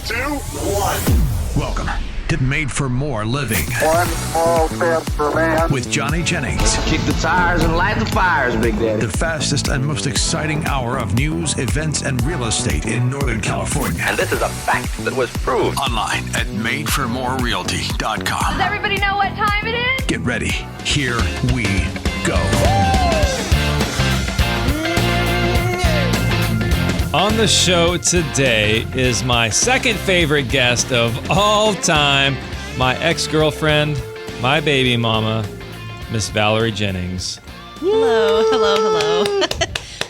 2, 1. Welcome to Made for More Living. One small step for man. With Johnny Jennings. Kick the tires and light the fires, Big Daddy. The fastest and most exciting hour of news, events, and real estate in Northern California. And this is a fact that was proved. Online at madeformorerealty.com. Does everybody know what time it is? Get ready. Here we go. On the show today is my second favorite guest of all time, my ex-girlfriend, my baby mama, Miss Valary Jennings. Hello.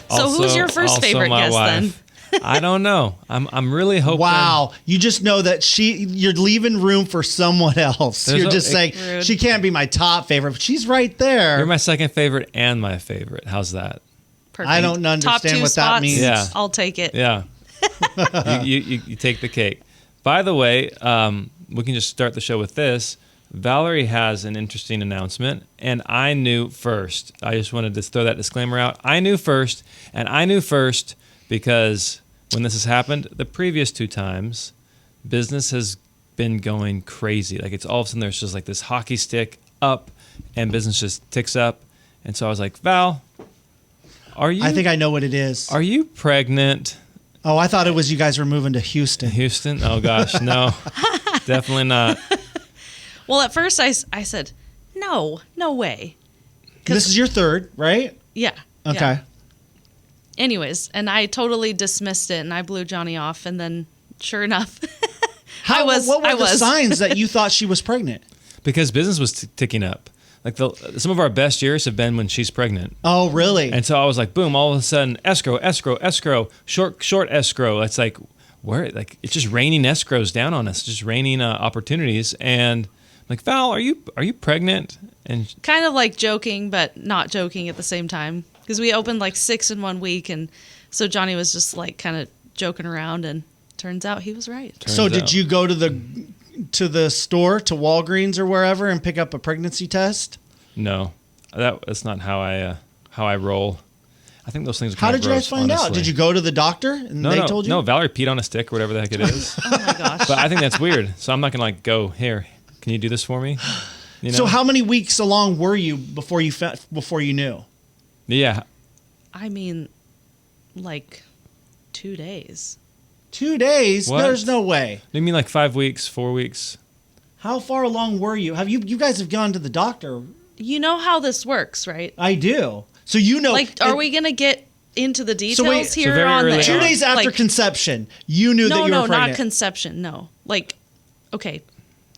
So who's your first favorite my guest wife. Then? I don't know. I'm really hoping. Wow, you just know that you're leaving room for someone else. You're just saying rude. She can't be my top favorite, but she's right there. You're my second favorite and my favorite. How's that? Perfect. I don't understand Top two what spots, that means. Yeah. I'll take it. Yeah. you take the cake. By the way, we can just start the show with this. Valary has an interesting announcement, and I knew first. I just wanted to throw that disclaimer out. I knew first because when this has happened, the previous two times, business has been going crazy. Like it's all of a sudden there's just like this hockey stick up, and business just ticks up. And so I was like, Val, I think I know what it is. Are you pregnant? Oh, I thought it was you guys were moving to Houston. Houston? Oh, gosh, no. Definitely not. Well, at first I said, no way. This is your third, right? Yeah. Okay. Yeah. Anyways, and I totally dismissed it, and I blew Johnny off, and then sure enough, What were the signs that you thought she was pregnant? Because business was ticking up. Like some of our best years have been when she's pregnant. Oh, really? And so I was like, boom, all of a sudden, escrow, short escrow. It's like, it's just raining escrows down on us, just raining opportunities. And I'm like, Val, are you pregnant? And kind of like joking, but not joking at the same time. Because we opened like 6 in 1 week, and so Johnny was just like kind of joking around, and turns out he was right. Did you go to the store, to Walgreens or wherever, and pick up a pregnancy test? No, that's not how I roll. I think those things are How kind of did you guys gross, find honestly. out? Did you go to the doctor and they told you? No, Valary peed on a stick or whatever the heck it is. Oh my gosh. But I think that's weird. So I'm not going to go, here, can you do this for me? You know? So how many weeks along were you before you knew? Yeah. I mean, like 2 days. 2 days? What? There's no way. You mean like 5 weeks, 4 weeks? How far along were you? You guys have gone to the doctor? You know how this works, right? I do. So you know. Like, are we going to get into the details So here very on early the 2 days after like, conception, you knew that you were pregnant? No, not conception, no. Like, okay,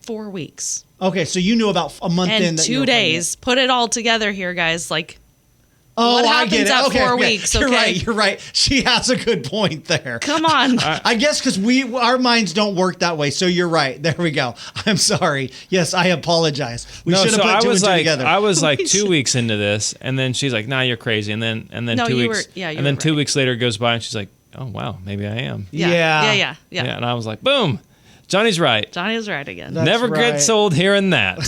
4 weeks. Okay, so you knew about a month in And that you 2 were days. Put it all together here, guys. Like, Oh, what I happens get it. at Okay, 4 okay. weeks, You're okay? You're right. She has a good point there. Come on. I guess because our minds don't work that way. So you're right. There we go. I'm sorry. Yes, I apologize. We should have put two and two together. I was like 2 weeks into this, and then she's like, "Nah, you're crazy." And then No, 2 you weeks, were- yeah, you and then were 2 right. weeks later goes by, and she's like, "Oh wow, maybe I am." Yeah. And I was like, "Boom, Johnny's right." Johnny was right again. That's Never right. gets old hearing that.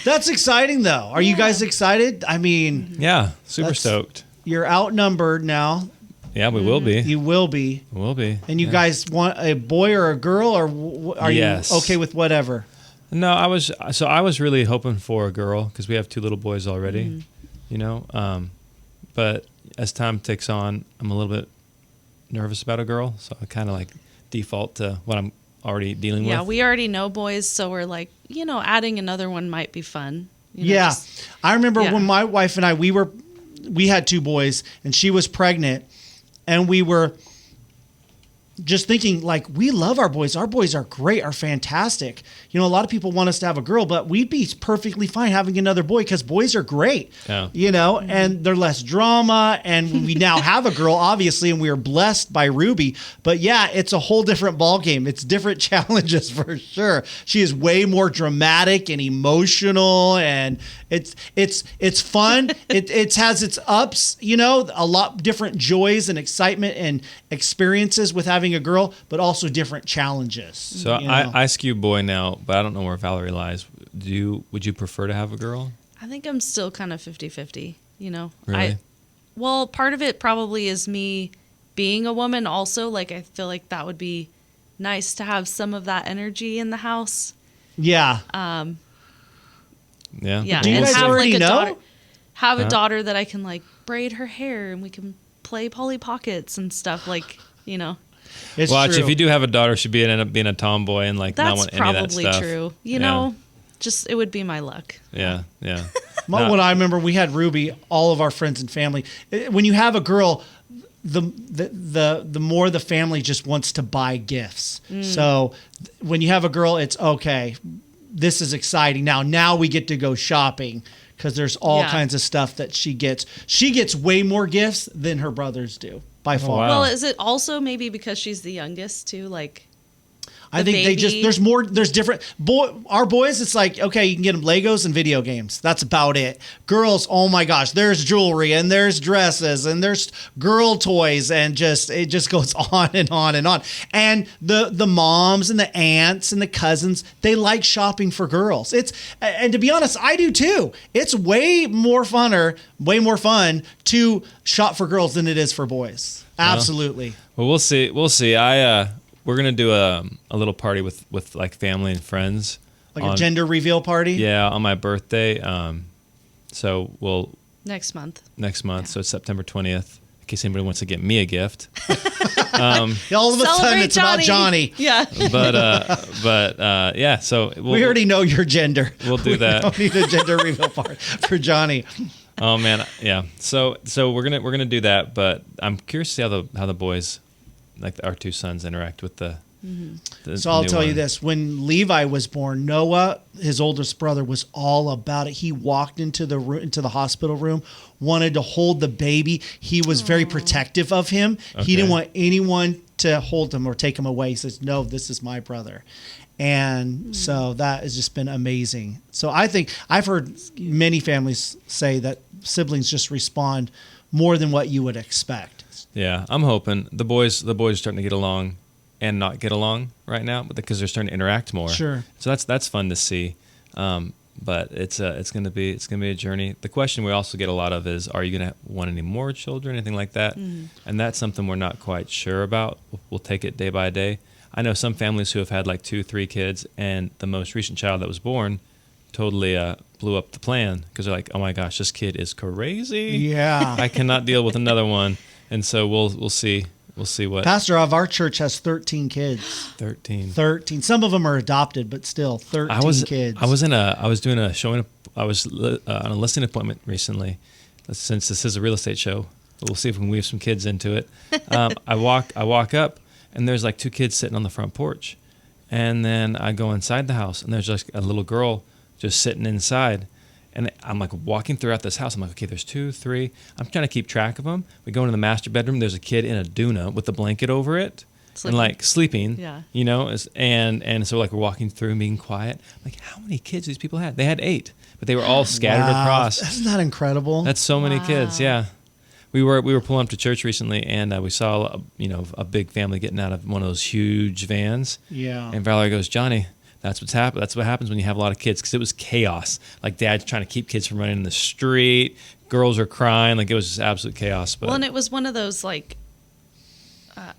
That's exciting, though. Are you guys excited? I mean, Yeah, super That's- stoked. you're outnumbered now. Yeah, we will be. You will be. We'll be. And you guys want a boy or a girl, or are Yes. you okay with whatever? No, I was really hoping for a girl because we have 2 little boys already, you know. But as time ticks on, I'm a little bit nervous about a girl, so I kind of like default to what I'm already dealing with. Yeah, we already know boys, so we're like, adding another one might be fun. You know, Yeah. just- I remember Yeah. when my wife and I, we had 2 boys, and she was pregnant, and we were just thinking, like, we love our boys. Our boys are great, are fantastic. A lot of people want us to have a girl, but we'd be perfectly fine having another boy because boys are great, Yeah. and they're less drama. And we now have a girl, obviously, and we are blessed by Ruby. But yeah, it's a whole different ballgame. It's different challenges for sure. She is way more dramatic and emotional, and it's fun. It has its ups, a lot different joys and excitement and experiences with having a girl, but also different challenges. So I skew boy now, but I don't know where Valary lies. Would you prefer to have a girl? I think I'm still kind of 50-50, Really? Well, part of it probably is me being a woman also. Like, I feel like that would be nice to have some of that energy in the house. Yeah. Yeah. Yeah, Do you and guys have already like a know? daughter, have Huh? a daughter that I can like braid her hair, and we can play Polly Pockets and stuff. Like, you know, It's Watch, true. if you do have a daughter, she'd end up being a tomboy and like not that's want any of that probably stuff. true. You Yeah. know, just it would be my luck. Yeah. Yeah. What I remember, we had Ruby, all of our friends and family. When you have a girl, the more the family just wants to buy gifts. So when you have a girl, it's okay. This is exciting. Now we get to go shopping because there's all Yeah. kinds of stuff that she gets. She gets way more gifts than her brothers do by far. wow. Well, is it also maybe because she's the youngest too? Like, I think baby. there's different our boys, it's like, okay, you can get them Legos and video games. That's about it. Girls, oh my gosh, there's jewelry and there's dresses and there's girl toys and it just goes on and on and on. And the moms and the aunts and the cousins, they like shopping for girls. And to be honest, I do too. It's way more fun to shop for girls than it is for boys. Absolutely. Well, we'll see. We're gonna do a little party with like family and friends. Like a gender reveal party. Yeah, on my birthday. So we'll next month. So it's September 20th. In case anybody wants to get me a gift. All of a sudden, Celebrate it's about Johnny. Yeah. But yeah. So We already know your gender. We'll do that. Don't need a gender reveal part for Johnny. Oh man, yeah. So we're gonna do that. But I'm curious to see how the boys, like our two sons, interact with the So I'll new tell you one. this: when Levi was born, Noah, his oldest brother, was all about it. He walked into the hospital room, wanted to hold the baby. He was very protective of him. Okay. He didn't want anyone to hold him or take him away. He says, "No, this is my brother." And so that has just been amazing. So I think I've heard many families say that siblings just respond more than what you would expect. Yeah, I'm hoping the boys are starting to get along and not get along right now, because they're starting to interact more. Sure. So that's fun to see. But it's gonna be a journey. The question we also get a lot of is, are you gonna want any more children, anything like that? And that's something we're not quite sure about. We'll take it day by day. I know some families who have had like 2-3 kids, and the most recent child that was born totally blew up the plan because they're like, oh my gosh, this kid is crazy. Yeah. I cannot deal with another one. And so we'll see. We'll see what. Pastor of our church has 13 kids. 13. 13. Some of them are adopted, but still 13 kids. I was doing a showing. I was on a listing appointment recently. Since this is a real estate show, we'll see if we can weave some kids into it. I walk up, and there's like 2 kids sitting on the front porch, and then I go inside the house, and there's just a little girl just sitting inside. And I'm like walking throughout this house. I'm like, okay, there's 2, 3. I'm trying to keep track of them. We go into the master bedroom. There's a kid in a doona with a blanket over it, and like sleeping. Yeah. You know, and so like we're walking through and being quiet. I'm like, how many kids these people had? They had 8, but they were all scattered across. Isn't that incredible? That's so many kids. Yeah. We were pulling up to church recently, and we saw a big family getting out of one of those huge vans. Yeah. And Valary goes, Johnny, that's what's happened. That's what happens when you have a lot of kids, because it was chaos. Like dad's trying to keep kids from running in the street. Girls are crying. Like it was just absolute chaos. But Well, and it was one of those like,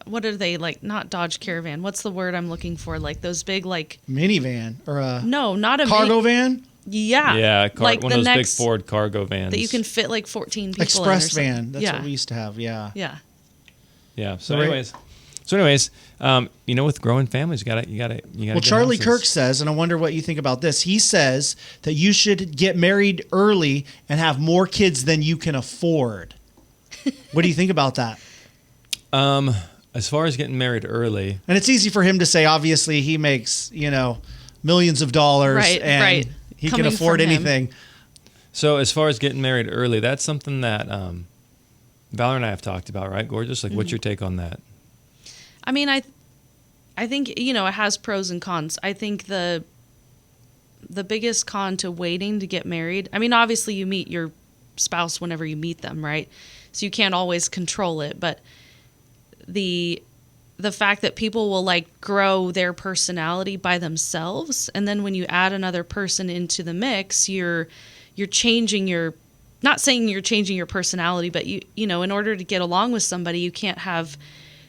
what are they like? Not Dodge Caravan. What's the word I'm looking for? Like those big like. Minivan or a No, not a cargo van? Yeah. yeah, like one the of those big next Ford cargo vans that you can fit like 14 people Express in or van. something. That's yeah. what we used to have. Yeah. Yeah. Yeah. So Right. anyways, with growing families, you gotta. Well, get Charlie houses. Kirk says, and I wonder what you think about this. He says that you should get married early and have more kids than you can afford. What do you think about that? As far as getting married early, And it's easy for him to say. Obviously, he makes millions of dollars, Right, and right. he Coming can afford from him. anything. so as far as getting married early, that's something that Valor and I have talked about, right? Gorgeous. Like, what's your take on that? I mean, I think it has pros and cons. I think the biggest con to waiting to get married. I mean, obviously you meet your spouse whenever you meet them, right? So you can't always control it, but the fact that people will like grow their personality by themselves, and then when you add another person into the mix, you're changing your, not saying you're changing your personality, but you in order to get along with somebody, you can't have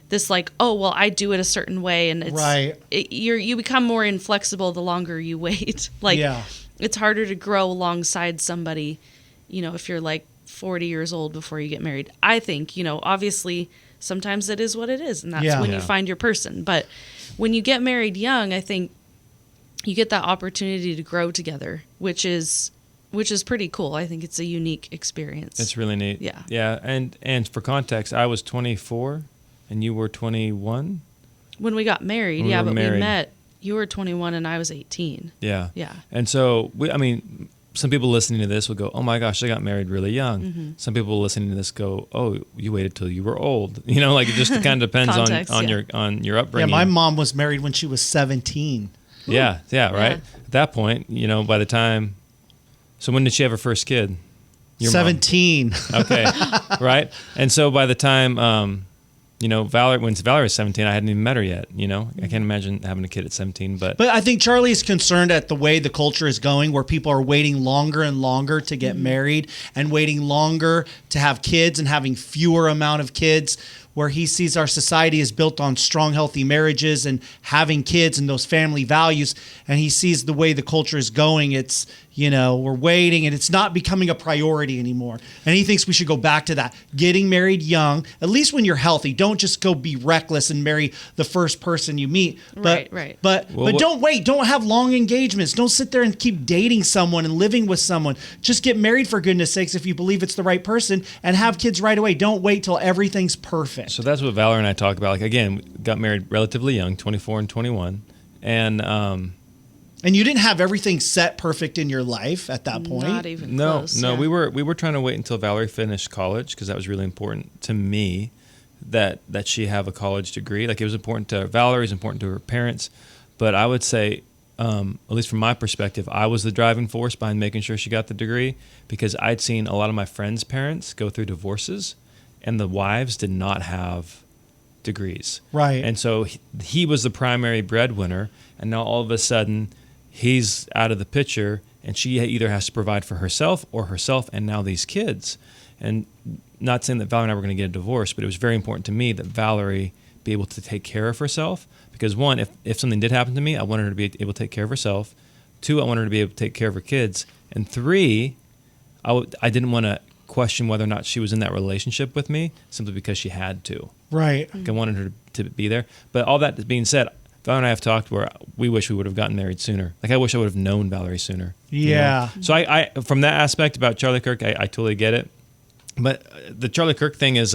this like, oh, well, I do it a certain way. And it's, Right. You become more inflexible the longer you wait. Like, Yeah. it's harder to grow alongside somebody, if you're like 40 years old before you get married. I think, obviously sometimes it is what it is, and that's Yeah. when you Yeah. find your person. But when you get married young, I think you get that opportunity to grow together, which is pretty cool. I think it's a unique experience. It's really neat. Yeah. Yeah. And for context, I was 24 and you were 21. When we got married, When we yeah, were but married. we met, you were 21 and I was 18. Yeah. Yeah. And so, some people listening to this will go, oh my gosh, I got married really young. Mm-hmm. Some people listening to this go, oh, you waited till you were old. It just kind of depends Context, on yeah. your Yeah, upbringing. my mom was married when she was 17. Yeah, right. Yeah. At that point, by the time, so when did she have her first kid? Your mom. 17. Okay, right. And so by the time, when Valary was 17, I hadn't even met her yet. I can't imagine having a kid at 17. But But I think Charlie is concerned at the way the culture is going, where people are waiting longer and longer to get married and waiting longer to have kids and having fewer amount of kids, where he sees our society is built on strong, healthy marriages and having kids and those family values. And he sees the way the culture is going. It's, we're waiting and it's not becoming a priority anymore. And he thinks we should go back to that. Getting married young, at least when you're healthy. Don't just go be reckless and marry the first person you meet. But, Right. But don't wait. Don't have long engagements. Don't sit there and keep dating someone and living with someone. Just get married, for goodness sakes, if you believe it's the right person, and have kids right away. Don't wait till everything's perfect. so that's what Valary and I talk about. Like, again, we got married relatively young, 24 and 21. And you didn't have everything set perfect in your life at that point. Not even No, close. no, yeah. we were trying to wait until Valary finished college because that was really important to me that she have a college degree. Like, it was important to Valary, it was important to her parents, but I would say, at least from my perspective, I was the driving force behind making sure she got the degree, because I'd seen a lot of my friends' parents go through divorces, and the wives did not have degrees. Right. And so he was the primary breadwinner, and now all of a sudden he's out of the picture, and she either has to provide for herself and now these kids. And not saying that Valary and I were going to get a divorce, but it was very important to me that Valary be able to take care of herself, because one, if something did happen to me, I wanted her to be able to take care of herself. Two, I wanted her to be able to take care of her kids. And three, I didn't want to question whether or not she was in that relationship with me simply because she had to. Right. I wanted her to be there. But all that being said, Valary and I have talked where we wish we would have gotten married sooner. Like, I wish I would have known Valary sooner. Yeah. So I from that aspect about Charlie Kirk, I totally get it. But the Charlie Kirk thing is,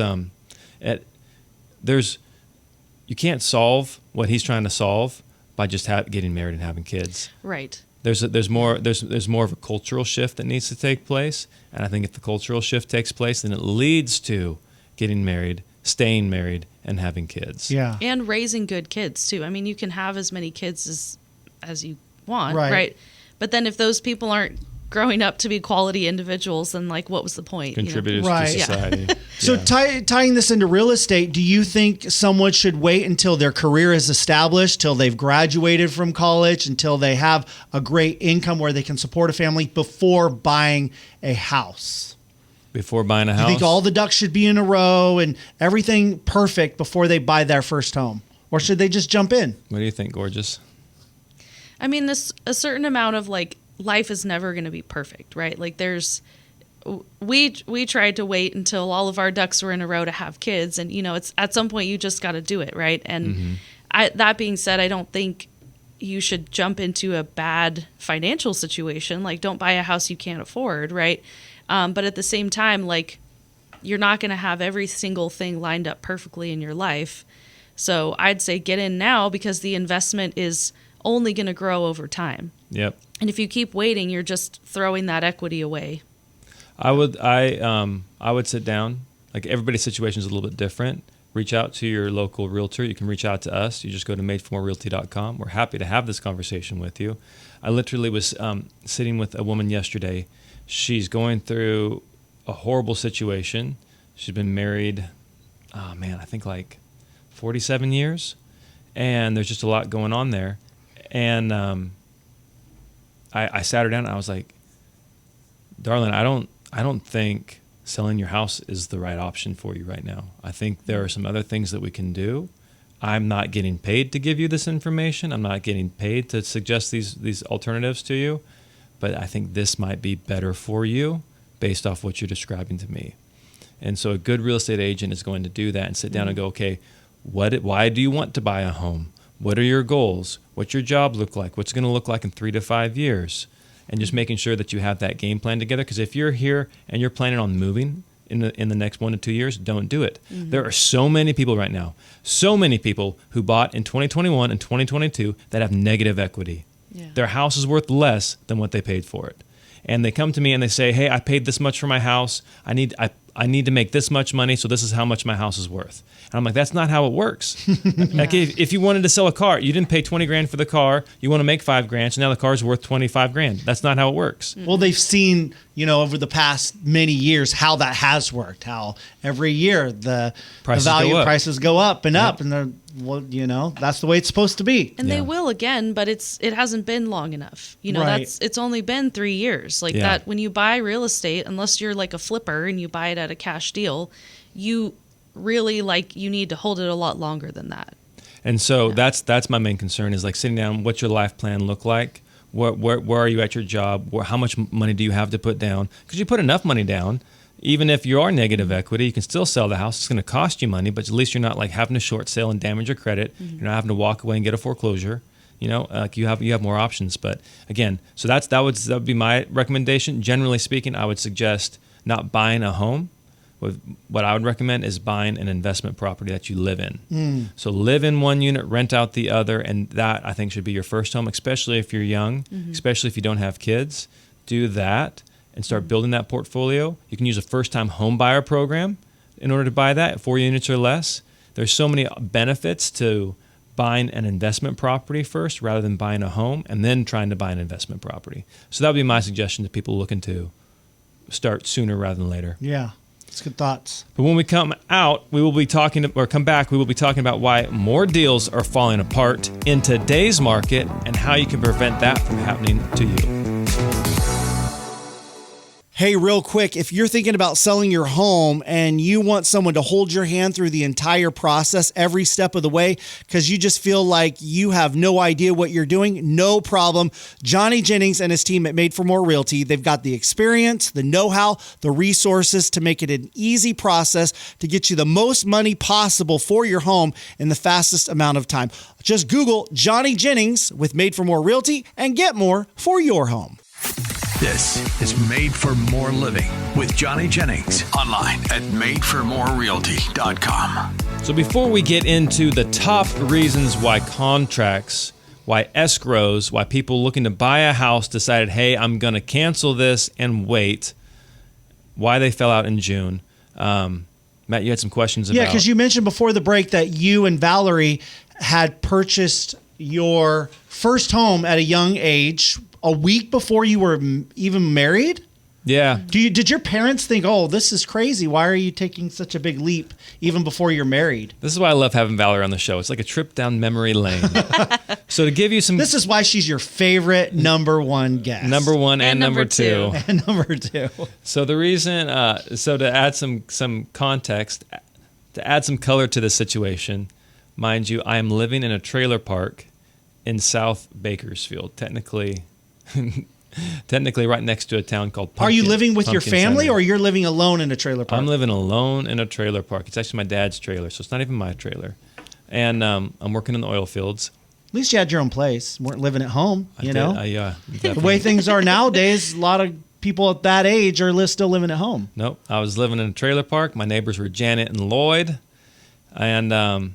you can't solve what he's trying to solve by just getting married and having kids. Right. There's more of a cultural shift that needs to take place, and I think if the cultural shift takes place, then it leads to getting married, staying married, and having kids. Yeah. And raising good kids too. I mean, you can have as many kids as you want, Right. right? But then if those people aren't growing up to be quality individuals, then like, what was the point? Contributors Right. to Yeah. society. So Yeah. tying this into real estate, do you think someone should wait until their career is established, till they've graduated from college, until they have a great income where they can support a family before buying a house? Before buying a Do house, you think all the ducks should be in a row and everything perfect before they buy their first home? Or should they just jump in? What do you think, Gorgeous? I mean, a certain amount of like, life is never going to be perfect, right? Like, we tried to wait until all of our ducks were in a row to have kids, and it's at some point you just got to do it, right? And that being said, I don't think you should jump into a bad financial situation. Like, don't buy a house you can't afford, right? But at the same time, like, you're not going to have every single thing lined up perfectly in your life. So I'd say get in now, because the investment is only going to grow over time. Yep. And if you keep waiting, you're just throwing that equity away. I would sit down. Like, everybody's situation is a little bit different. Reach out to your local realtor. You can reach out to us. You just go to madeformorerealty.com. We're happy to have this conversation with you. I literally was sitting with a woman yesterday. She's going through a horrible situation. She's been married, I think like 47 years. And there's just a lot going on there. And I sat her down and I was like, darling, I don't think selling your house is the right option for you right now. I think there are some other things that we can do. I'm not getting paid to give you this information. I'm not getting paid to suggest these alternatives to you, but I think this might be better for you based off what you're describing to me. And so a good real estate agent is going to do that and sit down and go, okay, why do you want to buy a home? What are your goals? What's your job look like? What's it going to look like in 3 to 5 years? And just making sure that you have that game plan together. Because if you're here and you're planning on moving in the next 1 to 2 years, don't do it. Mm-hmm. There are so many people right now, so many people who bought in 2021 and 2022 that have negative equity. Yeah. Their house is worth less than what they paid for it. And they come to me and they say, hey, I paid this much for my house. I need to make this much money, so this is how much my house is worth. And I'm like, that's not how it works. Like if you wanted to sell a car, you didn't pay $20,000 for the car. You want to make $5,000, so now the car's worth $25,000. That's not how it works. Well, they've seen, over the past many years how that has worked. How every year the prices go up and up, and they're that's the way it's supposed to be. And they will again, but it hasn't been long enough. It's only been 3 years. That when you buy real estate, unless you're like a flipper and you buy it at a cash deal, you really you need to hold it a lot longer than that. And so that's my main concern is sitting down, what's your life plan look like? Where are you at your job? How much money do you have to put down? Because you put enough money down, even if you are negative equity, you can still sell the house. It's going to cost you money, but at least you're not having to short sale and damage your credit. Mm-hmm. You're not having to walk away and get a foreclosure. You have more options. But again, so that would be my recommendation. Generally speaking, I would suggest not buying a home. What I would recommend is buying an investment property that you live in. So live in one unit, rent out the other, and that I think should be your first home, especially if you're young, especially if you don't have kids. Do that and start building that portfolio. You can use a first-time home buyer program in order to buy that, 4 units or less. There's so many benefits to buying an investment property first rather than buying a home and then trying to buy an investment property. So that would be my suggestion to people looking to start sooner rather than later. Yeah. That's good thoughts. But when we come out, we will be talking about why more deals are falling apart in today's market and how you can prevent that from happening to you. Hey, real quick, if you're thinking about selling your home and you want someone to hold your hand through the entire process every step of the way because you just feel like you have no idea what you're doing, no problem. Johnny Jennings and his team at Made for More Realty, they've got the experience, the know-how, the resources to make it an easy process to get you the most money possible for your home in the fastest amount of time. Just Google Johnny Jennings with Made for More Realty and get more for your home. This is Made for More Living with Johnny Jennings. Online at madeformorerealty.com. So before we get into the top reasons why contracts, why escrows, why people looking to buy a house decided, hey, I'm going to cancel this and wait, why they fell out in June. Matt, you had some questions about... Yeah, because you mentioned before the break that you and Valary had purchased your first home at a young age, a week before you were even married? Yeah. Did your parents think, oh, this is crazy? Why are you taking such a big leap even before you're married? This is why I love having Valary on the show. It's like a trip down memory lane. So to give you some... This is why she's your favorite number one guest. Number one and number two. And number two. So the reason, so to add some context, to add some color to the situation, mind you, I am living in a trailer park in South Bakersfield, technically right next to a town called Pumpkin. Are you living with your family Center. Or you're living alone in a trailer park? I'm living alone in a trailer park. It's actually my dad's trailer, so it's not even my trailer. And I'm working in the oil fields. At least you had your own place. You weren't living at home, know? Yeah. The way things are nowadays, a lot of people at that age are still living at home. Nope. I was living in a trailer park. My neighbors were Janet and Lloyd. And...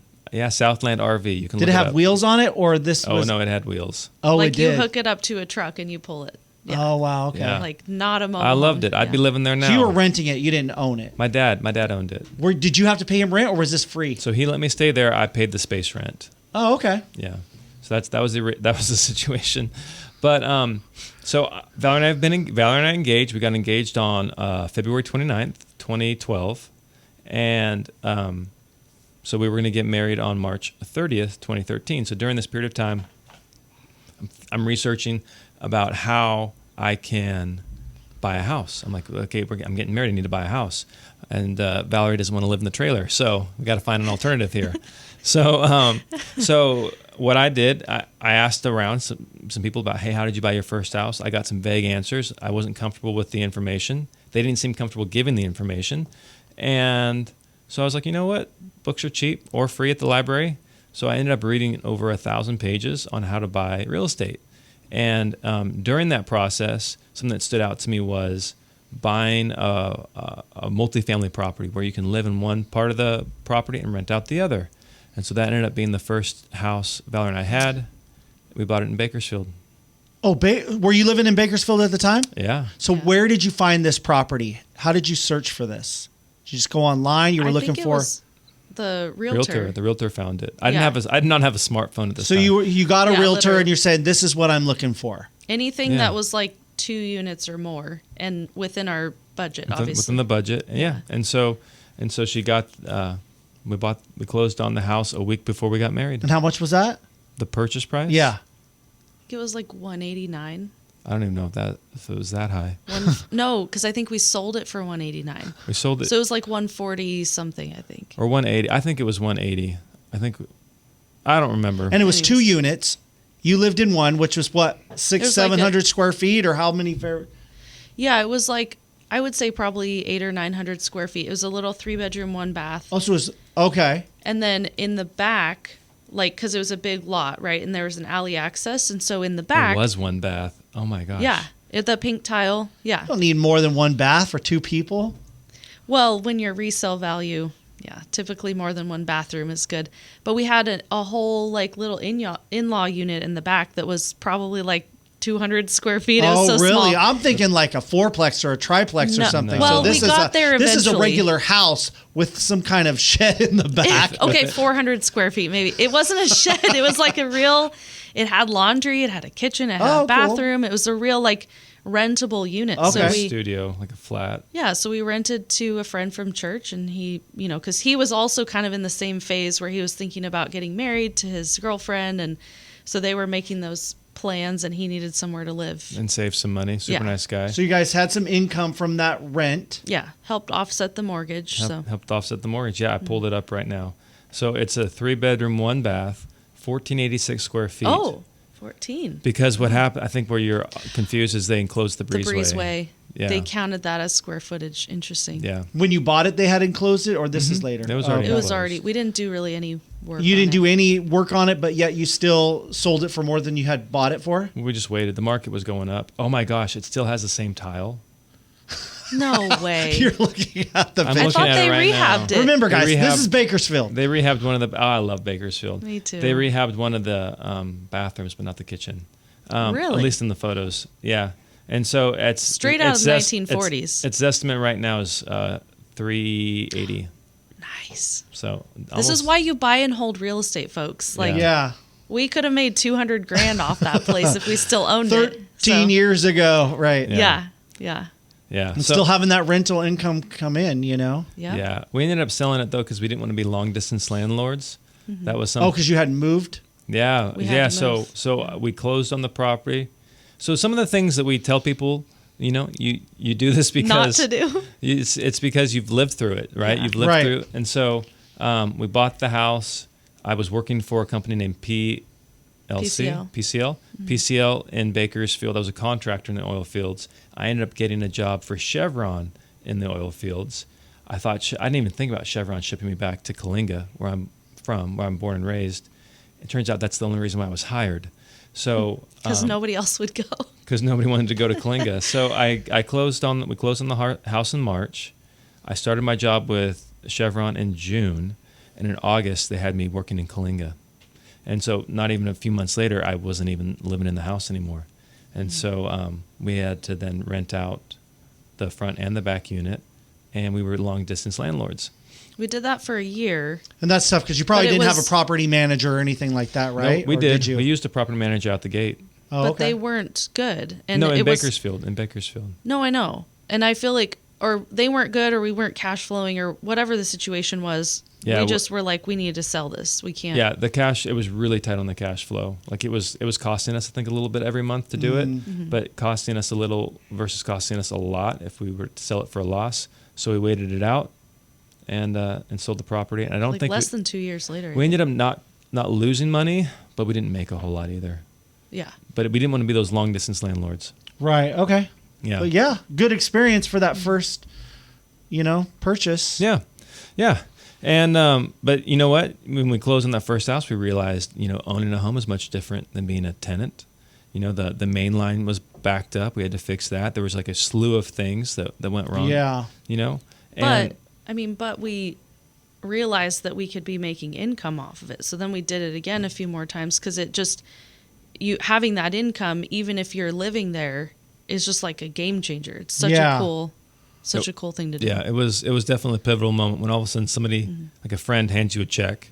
Southland RV. You can. Did it have wheels on it, or this? Oh no, it had wheels. Oh, it did. You hook it up to a truck and you pull it. Yeah. Oh wow, okay. Yeah. Not a moment. I loved it. I'd be living there now. So you were renting it. You didn't own it. My dad owned it. Did you have to pay him rent, or was this free? So he let me stay there. I paid the space rent. Oh, okay. Yeah. So that was the situation. But so Valary and I engaged. We got engaged on February 29th, 2012, and so we were going to get married on March 30th, 2013. So during this period of time, I'm researching about how I can buy a house. I'm like, okay, I'm getting married. I need to buy a house. And Valerie doesn't want to live in the trailer. So we got to find an alternative here. So what I did, I asked around some people about, hey, how did you buy your first house? I got some vague answers. I wasn't comfortable with the information. They didn't seem comfortable giving the information. And so I was like, you know what? Books are cheap or free at the library. So I ended up reading over 1,000 pages on how to buy real estate. And during that process, something that stood out to me was buying a multifamily property where you can live in one part of the property and rent out the other. And so that ended up being the first house Valerie and I had. We bought it in Bakersfield. Oh, were you living in Bakersfield at the time? Yeah. So where did you find this property? How did you search for this? Did you just go online? You were looking think it for was the realtor. The realtor found it. I did not have a smartphone at this time. So you got a realtor literally. and you're saying, this is what I'm looking for. Anything Yeah. that was like 2 units or more and within our budget, obviously. Within the budget. Yeah. And so she got we closed on the house a week before we got married. And how much was that? The purchase price? Yeah. It was like 189. I don't even know if it was that high. No, because I think we sold it for 189. We sold it. So it was like 140 something, I think. Or 180. I think it was 180. I don't remember. And it was 2 units. You lived in one, which was what, 700 square feet, or how many? Yeah, it was like, I would say probably 800 or 900 square feet. It was a little 3-bedroom, 1 bath. Also, was okay. And then in the back, like, because it was a big lot, right? And there was an alley access. And so in the back. It was 1 bath. Oh my gosh. Yeah. The pink tile. Yeah. You don't need more than 1 bath for 2 people. Well, when your resale value, yeah, typically more than 1 bathroom is good. But we had a whole like little in-law unit in the back that was probably like 200 square feet. It was so really? small. I'm thinking like a 4-plex or a triplex or something. Well, so this we got there This is a eventually. regular house with some kind of shed in the back. Okay, 400 square feet maybe. It wasn't a shed. It was like a real, it had laundry, it had a kitchen, it had a bathroom. Cool. It was a real like rentable unit. Okay. So Studio, like a flat. Yeah, so we rented to a friend from church, and he, because he was also kind of in the same phase where he was thinking about getting married to his girlfriend, and so they were making those plans, and he needed somewhere to live. And save some money. Super nice guy. So you guys had some income from that rent. Yeah, helped offset the mortgage. Helped offset the mortgage. Yeah, I pulled it up right now. So it's a 3-bedroom, 1 bath, 1,486 square feet. Oh, 14. Because what happened, I think where you're confused is they enclosed the breezeway. The breezeway. Yeah. They counted that as square footage. Interesting. Yeah. When you bought it, they had enclosed it, or this is later? It was already It was enclosed. already. We didn't do really any work. You didn't on do it. any work on it, but yet you still sold it for more than you had bought it for? We just waited. The market was going up. Oh my gosh, it still has the same tile. No way. You're looking at the I'm I looking thought at they it right rehabbed now. it. Remember, guys, They this is Bakersfield. They rehabbed one of the. Oh, I love Bakersfield. Me too. They rehabbed one of the bathrooms, but not the kitchen. Really? At least in the photos. Yeah. And so it's Straight out of the 1940s. Its estimate right now is $380. Nice. So This is why you buy and hold real estate, folks. Like, Yeah. we could have made $200,000 off that place if we still owned it. 13 years ago, right. Yeah. Yeah. And still having that rental income come in, Yeah. We ended up selling it though because we didn't want to be long distance landlords. Mm-hmm. That was something. Oh, because you hadn't moved? Yeah. We had Yeah. to move. So we closed on the property. So some of the things that we tell people, you do this because Not to do. It's because you've lived through it, right? Yeah. You've lived Right. through it. And so we bought the house. I was working for a company named PCL. PCL in Bakersfield. I was a contractor in the oil fields. I ended up getting a job for Chevron in the oil fields. I didn't even think about Chevron shipping me back to Coalinga, where I'm from, where I'm born and raised. It turns out that's the only reason why I was hired. So Because nobody else would go. because nobody wanted to go to Coalinga. So we closed on the house in March. I started my job with Chevron in June, and in August they had me working in Coalinga. And so not even a few months later, I wasn't even living in the house anymore. And so we had to then rent out the front and the back unit, and we were long-distance landlords. We did that for a year. And that's tough because you probably But it didn't have was- a property manager or anything like that, right? No, we Or did. you? We used a property manager out the gate. Oh, But okay. they weren't good. And No, in it was, Bakersfield. In Bakersfield. No, I know. And I feel like, or they weren't good, or we weren't cash flowing, or whatever the situation was. Yeah, we just were like, we need to sell this. We can't. Yeah, the cash, it was really tight on the cash flow. Like it was costing us, I think, a little bit every month to do it, but costing us a little versus costing us a lot if we were to sell it for a loss. So we waited it out and sold the property. And I don't like think less than 2 years later. we ended up not losing money, but we didn't make a whole lot either. Yeah. But we didn't want to be those long distance landlords. Right. Okay. Yeah. But yeah, good experience for that first, purchase. Yeah. Yeah. And but you know what? When we closed on that first house, we realized, owning a home is much different than being a tenant. The main line was backed up. We had to fix that. There was like a slew of things that went wrong. Yeah. And But we realized that we could be making income off of it. So then we did it again a few more times because it just, having that income, even if you're living there, is just like a game changer. It's such a cool thing to do. yeah, it was definitely a pivotal moment when all of a sudden somebody, like a friend, hands you a check.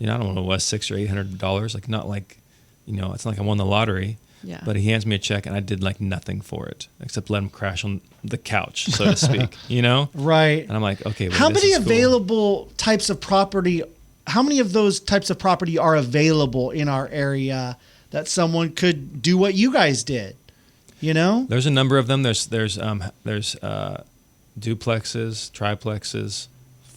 I don't know what it was, $600 or $800. Like not like, it's not like I won the lottery. Yeah. But he hands me a check and I did like nothing for it except let him crash on the couch, so to speak. Right. And I'm like, okay. Well, How this many is cool. available types of property? How many of those types of property are available in our area that someone could do what you guys did? There's a number of them. There's duplexes, triplexes,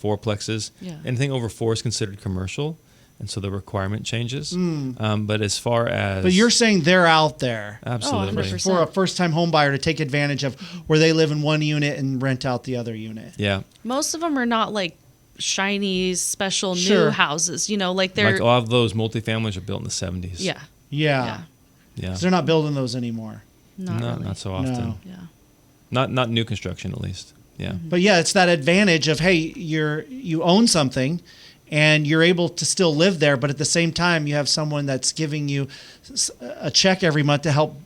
fourplexes. Yeah. Anything over 4 is considered commercial, and so the requirement changes. But as far as But you're saying they're out there absolutely, 100%. for a first-time home buyer to take advantage of where they live in one unit and rent out the other unit. yeah, Most of them are not like shiny, special Sure. new houses. Like they're like all of those multifamilies are built in the 70s. yeah, Yeah. yeah, 'Cause they're not building those anymore. not really. not so often. No. Yeah. Not new construction at least. Yeah, But yeah, it's that advantage of, hey, you own something and you're able to still live there, but at the same time you have someone that's giving you a check every month to help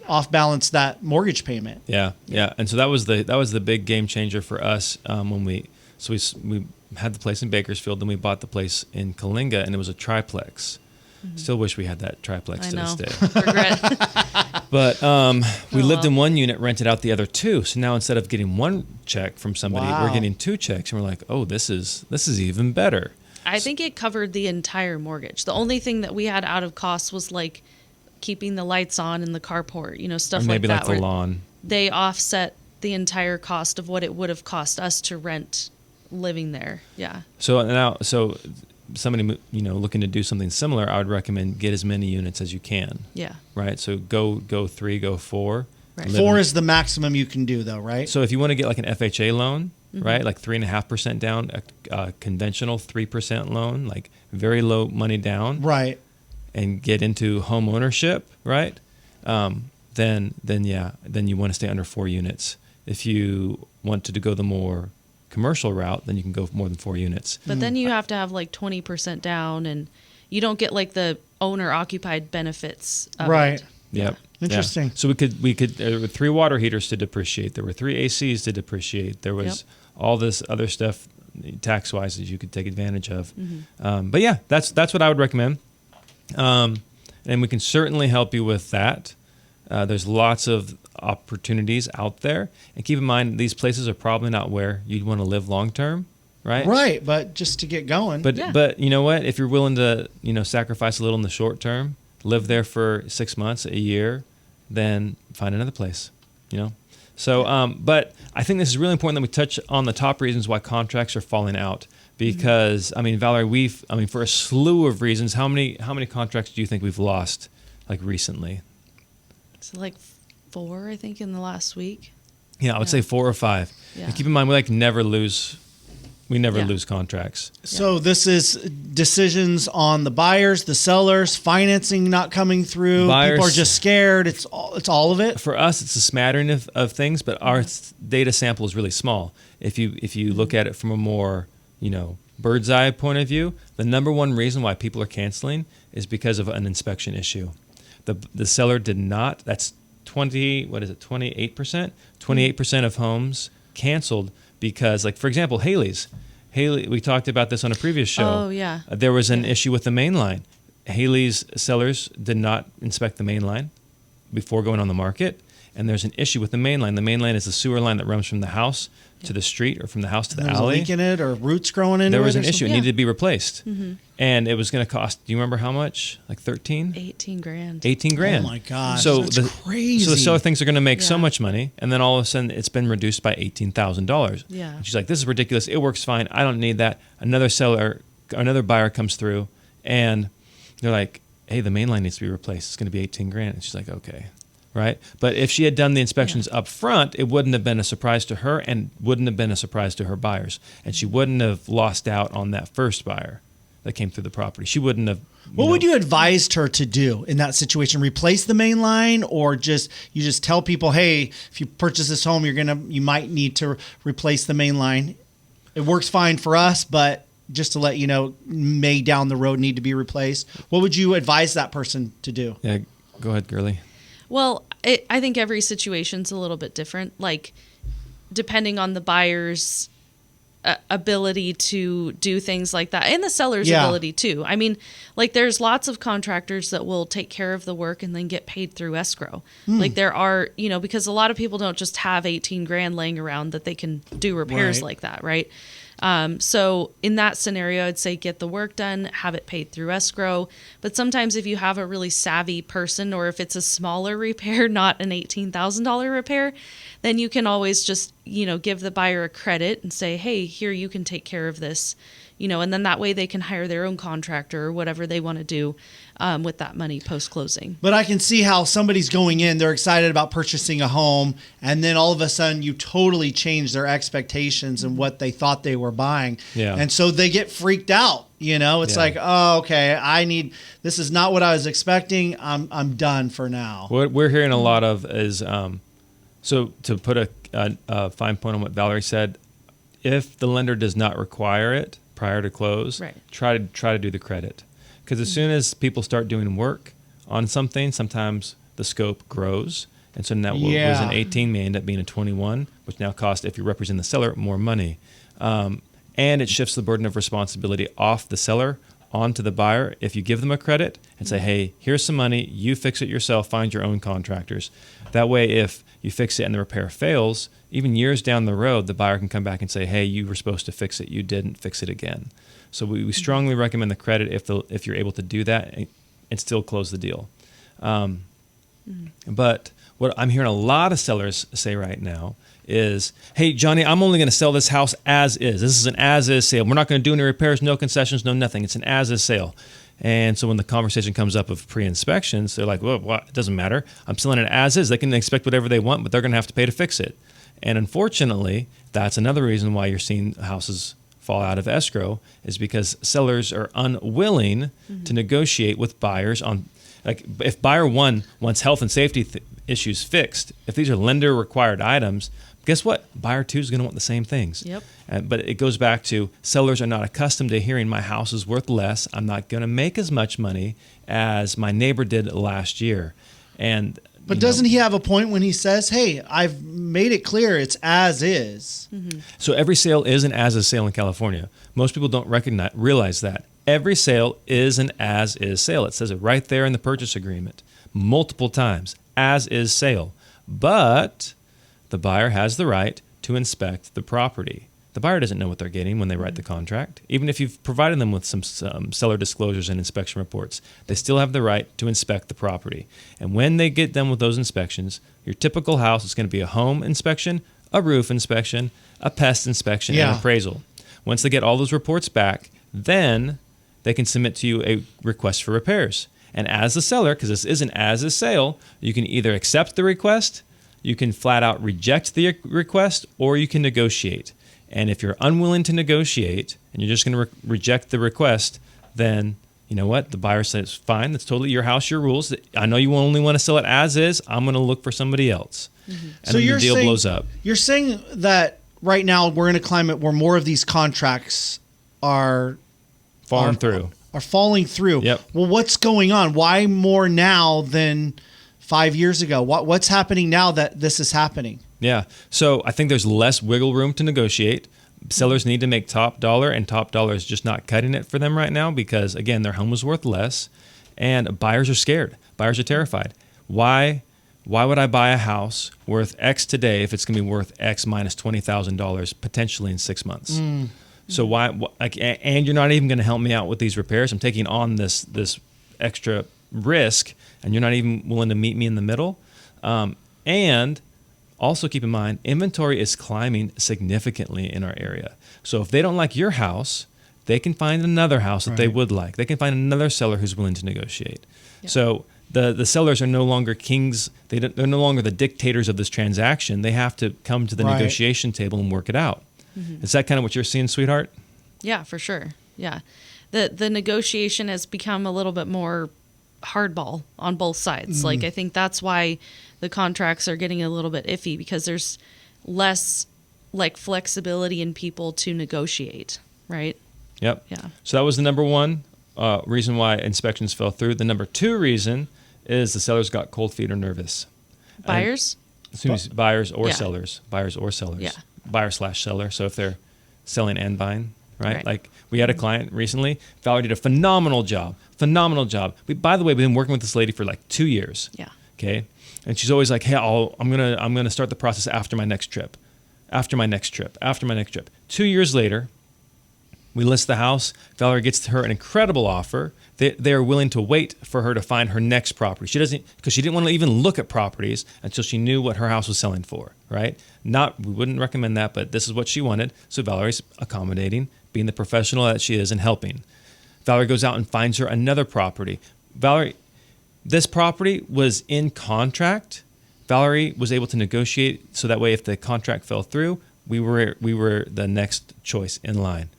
off balance that mortgage payment. yeah. And so that was the big game changer for us when we had the place in Bakersfield, then we bought the place in Kalinga, and it was a triplex. Still wish we had that triplex I to know. this day. Regret. But we lived well. in one unit, rented out the other 2. So now instead of getting one check from somebody, Wow. we're getting 2 checks, and we're like, oh, this is even better. I think it covered the entire mortgage. The only thing that we had out of cost was like keeping the lights on in the carport, stuff Or maybe like like that. the where lawn. They offset the entire cost of what it would have cost us to rent living there. Yeah. So somebody looking to do something similar, I would recommend get as many units as you can. Yeah. Right. So go 3, go 4. Right. Live 4 in- is the maximum you can do, though, right? So if you want to get like an FHA loan, right, like 3.5% down, a conventional 3% loan, like very low money down, Right. and get into home ownership, right? Then you want to stay under 4 units. If you wanted to go the more commercial route, then you can go more than 4 units. But then you have to have like 20% down, and you don't get like the owner occupied benefits. Of Right. It. Yep. Interesting. Yeah. So we could there were 3 water heaters to depreciate. There were 3 ACs to depreciate. There was all this other stuff tax wise that you could take advantage of. But yeah, that's what I would recommend. And we can certainly help you with that. There's lots of opportunities out there, and keep in mind these places are probably not where you'd want to live long term, right? Right. But just to get going. But you know what? If you're willing to sacrifice a little in the short term, live there for 6 months, a year, then find another place. So, but I think this is really important that we touch on the top reasons why contracts are falling out. Because Valary, for a slew of reasons, how many contracts do you think we've lost, like recently? So like 4, I think, in the last week. Yeah, I would say 4 or 5. Yeah. And keep in mind, we never lose contracts. So this is decisions on the buyers, the sellers, financing not coming through. Buyers- People are just scared. It's all of it. For us, it's a smattering of things, but our data sample is really small. If you look at it from a more bird's eye point of view, the number one reason why people are canceling is because of an inspection issue. The seller did not. That's 28%? 28% of homes canceled because, like, for example, Haley, we talked about this on a previous show. Oh, yeah. There was an issue with the main line. Haley's sellers did not inspect the main line before going on the market, and there's an issue with the main line. The main line is the sewer line that runs from the house to the street or from the house to the There's alley. a leak in it or roots growing into it. There was or an issue. It something? needed to be replaced. And it was going to cost, do you remember how much? Like 18 grand. 18 grand. Oh my gosh, So that's crazy. So the seller thinks they're going to make so Yeah. much money, and then all of a sudden it's been reduced by $18,000. Yeah. And she's like, this is ridiculous. It works fine. I don't need that. Another buyer comes through, and they're like, hey, the main line needs to be replaced. It's going to be 18 grand. And she's like, okay. Right. But if she had done the inspections up front, it wouldn't have been a surprise to her and wouldn't have been a surprise to her buyers. And she wouldn't have lost out on that first buyer that came through the property. She wouldn't have. What would you advise her to do in that situation? Replace the main line, or you just tell people, hey, if you purchase this home, you might need to replace the main line. It works fine for us, but just to let you know, may down the road need to be replaced. What would you advise that person to do? Yeah. Go ahead, girly. Well, I think every situation's a little bit different. Like, depending on the buyer's ability to do things like that, and the seller's ability too. I mean, like, there's lots of contractors that will take care of the work and then get paid through escrow. Like, there are, because a lot of people don't just have 18 grand laying around that they can do repairs Right. like that, right? So in that scenario, I'd say get the work done, have it paid through escrow. But sometimes if you have a really savvy person, or if it's a smaller repair, not an $18,000 repair, then you can always just, give the buyer a credit and say, hey, here, you can take care of this, and then that way they can hire their own contractor or whatever they want to do with that money post-closing. But I can see how somebody's going in, they're excited about purchasing a home, and then all of a sudden you totally change their expectations and what they thought they were buying. Yeah. And so they get freaked out. It's Yeah. like, oh, okay, this is not what I was expecting. I'm done for now. What we're hearing a lot of is, so to put a fine point on what Valerie said, if the lender does not require it prior to close, Right. try to do the credit. Because as soon as people start doing work on something, sometimes the scope grows. And so now what was an 18 may end up being a 21, which now costs, if you represent the seller, more money. And it shifts the burden of responsibility off the seller onto the buyer. If you give them a credit and say, hey, here's some money, you fix it yourself, find your own contractors. That way, if you fix it and the repair fails, even years down the road, the buyer can come back and say, hey, you were supposed to fix it, you didn't, fix it again. So we strongly recommend the credit if you're able to do that and still close the deal. But what I'm hearing a lot of sellers say right now is, hey, Johnny, I'm only going to sell this house as is. This is an as-is sale. We're not going to do any repairs, no concessions, no nothing. It's an as-is sale. And so when the conversation comes up of pre-inspections, they're like, well, it doesn't matter. I'm selling it as is. They can expect whatever they want, but they're going to have to pay to fix it. And unfortunately, that's another reason why you're seeing houses fall out of escrow, is because sellers are unwilling to negotiate with buyers on, like, if buyer one wants health and safety issues fixed, if these are lender required items, guess what? Buyer two is going to want the same things. Yep. But it goes back to sellers are not accustomed to hearing my house is worth less. I'm not going to make as much money as my neighbor did last year. But doesn't he have a point when he says, hey, I've made it clear it's as is? So every sale is an as-is sale in California. Most people don't realize that. Every sale is an as-is sale. It says it right there in the purchase agreement multiple times, as-is sale. But the buyer has the right to inspect the property. The buyer doesn't know what they're getting when they write the contract. Even if you've provided them with some seller disclosures and inspection reports, they still have the right to inspect the property. And when they get done with those inspections, your typical house is going to be a home inspection, a roof inspection, a pest inspection, and appraisal. Once they get all those reports back, then they can submit to you a request for repairs. And as the seller, because this is an as-is sale, you can either accept the request, you can flat out reject the request, or you can negotiate. And if you're unwilling to negotiate and you're just going to reject the request, then you know what? The buyer says, fine, that's totally your house, your rules. I know you only want to sell it as is. I'm going to look for somebody else. And So then the deal blows up. You're saying that right now we're in a climate where more of these contracts are Falling through. Are falling through. Yep. Well, what's going on? Why more now than 5 years ago? What's happening now that this is happening? Yeah. So I think there's less wiggle room to negotiate. Sellers need to make top dollar, and top dollar is just not cutting it for them right now because, again, their home was worth less, and buyers are scared. Buyers are terrified. Why why would I buy a house worth X today if it's going to be worth X minus $20,000 potentially in 6 months? So and you're not even going to help me out with these repairs. I'm taking on this extra risk, and you're not even willing to meet me in the middle. And also keep in mind, inventory is climbing significantly in our area. So if they don't like your house, they can find another house that they would like. They can find another seller who's willing to negotiate. Yeah. So the sellers are no longer kings. They're no longer the dictators of this transaction. They have to come to the negotiation table and work it out. Is that kind of what you're seeing, sweetheart? Yeah, for sure. Yeah. The negotiation has become a little bit more hardball on both sides. Like, I think that's why the contracts are getting a little bit iffy, because there's less like flexibility in people to negotiate, right? Yep. Yeah. So that was the number one reason why inspections fell through. The number two reason is the sellers got cold feet or nervous. Buyers? Buyers or sellers. Buyers or sellers. Yeah. Buyer/seller. So if they're selling and buying, right? Like we had a client recently. Valary did a phenomenal job. By the way, we've been working with this lady for like 2 years. Yeah. Okay. And she's always like, hey, I'm gonna start the process after my next trip. 2 years later, we list the house. Valary gets her an incredible offer. They are willing to wait for her to find her next property. She didn't want to even look at properties until she knew what her house was selling for, right? We wouldn't recommend that, but this is what she wanted. So Valary's accommodating, being the professional that she is, and helping. Valary goes out and finds her another property. Valary, this property was in contract. Valary was able to negotiate so that way if the contract fell through, we were the next choice in line.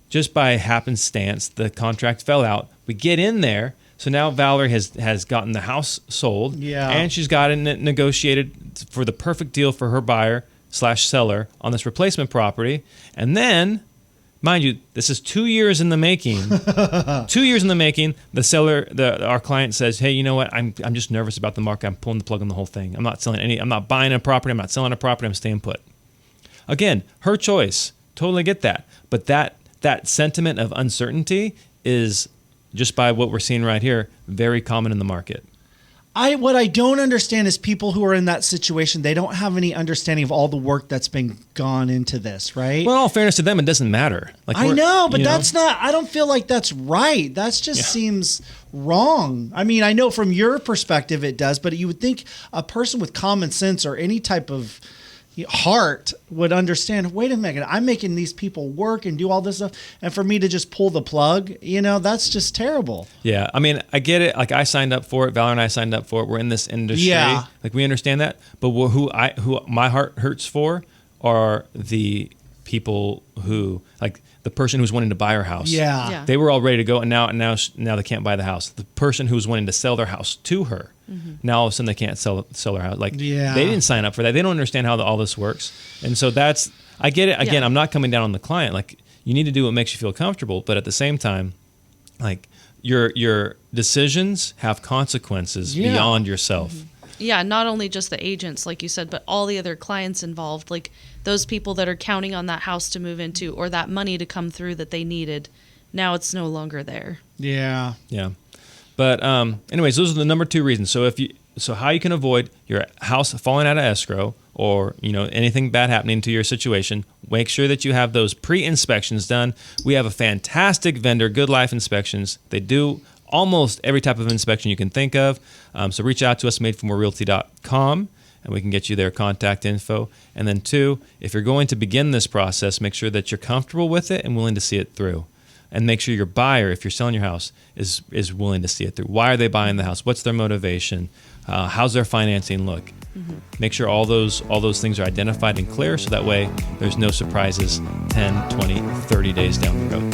Just by happenstance, the contract fell out. We get in there. So now Valary has gotten the house sold. Yeah. And she's gotten it negotiated for the perfect deal for her buyer/seller on this replacement property. And then, mind you, this is 2 years in the making. 2 years in the making. The seller, our client says, hey, you know what? I'm just nervous about the market. I'm pulling the plug on the whole thing. I'm not buying a property. I'm not selling a property. I'm staying put. Again, her choice. Totally get that. But that sentiment of uncertainty is, just by what we're seeing right here, very common in the market. What I don't understand is people who are in that situation, they don't have any understanding of all the work that's been gone into this, right? Well, in all fairness to them, it doesn't matter. Like I know, but that's not, I don't feel like that's right. That just seems wrong. I mean, I know from your perspective it does, but you would think a person with common sense or any type of heart would understand, wait a minute, I'm making these people work and do all this stuff, and for me to just pull the plug, that's just terrible. Yeah, I mean, I get it. Like, I signed up for it. Valary and I signed up for it. We're in this industry. Yeah. Like, we understand that. But who my heart hurts for are the people who, like, the person who's wanting to buy her house. Yeah. They were all ready to go, and now they can't buy the house. The person who's wanting to sell their house to her, now all of a sudden they can't sell their house. Like, they didn't sign up for that. They don't understand how all this works. And so I get it. Again, I'm not coming down on the client. Like, you need to do what makes you feel comfortable, but at the same time, like, your decisions have consequences beyond yourself. Yeah, not only just the agents, like you said, but all the other clients involved, like those people that are counting on that house to move into or that money to come through that they needed. Now it's no longer there. Yeah. Yeah. But anyways, those are the number two reasons. So how you can avoid your house falling out of escrow or anything bad happening to your situation, make sure that you have those pre-inspections done. We have a fantastic vendor, Good Life Inspections. They do almost every type of inspection you can think of. So reach out to us, madeformorerealty.com, and we can get you their contact info. And then 2, if you're going to begin this process, make sure that you're comfortable with it and willing to see it through. And make sure your buyer, if you're selling your house, is willing to see it through. Why are they buying the house? What's their motivation? How's their financing look? Make sure all those things are identified and clear, so that way there's no surprises 10, 20, 30 days down the road.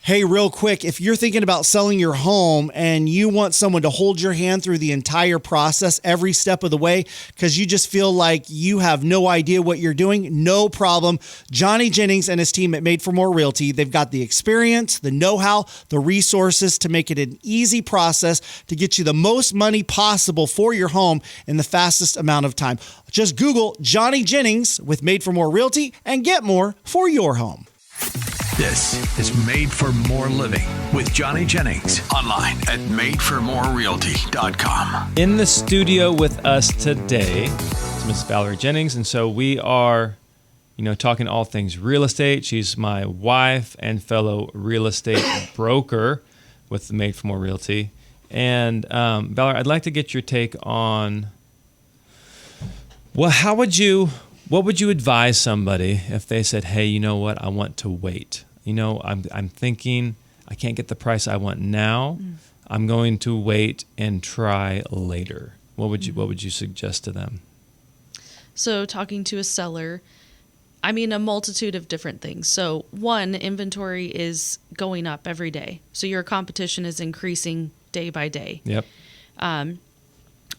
Hey, real quick, if you're thinking about selling your home and you want someone to hold your hand through the entire process, every step of the way, because you just feel like you have no idea what you're doing, no problem. Johnny Jennings and his team at Made for More Realty, they've got the experience, the know-how, the resources to make it an easy process to get you the most money possible for your home in the fastest amount of time. Just Google Johnny Jennings with Made for More Realty and get more for your home. This is Made for More Living with Johnny Jennings. Online at madeformorerealty.com. In the studio with us today is Miss Valary Jennings, and so we are, talking all things real estate. She's my wife and fellow real estate broker with Made for More Realty. And Valary, I'd like to get your take on, well, what would you advise somebody if they said, hey, you know what, I want to wait. I'm thinking I can't get the price I want now. I'm going to wait and try later. What would you suggest to them? So talking to a seller, a multitude of different things. So one, inventory is going up every day. So your competition is increasing day by day. Yep.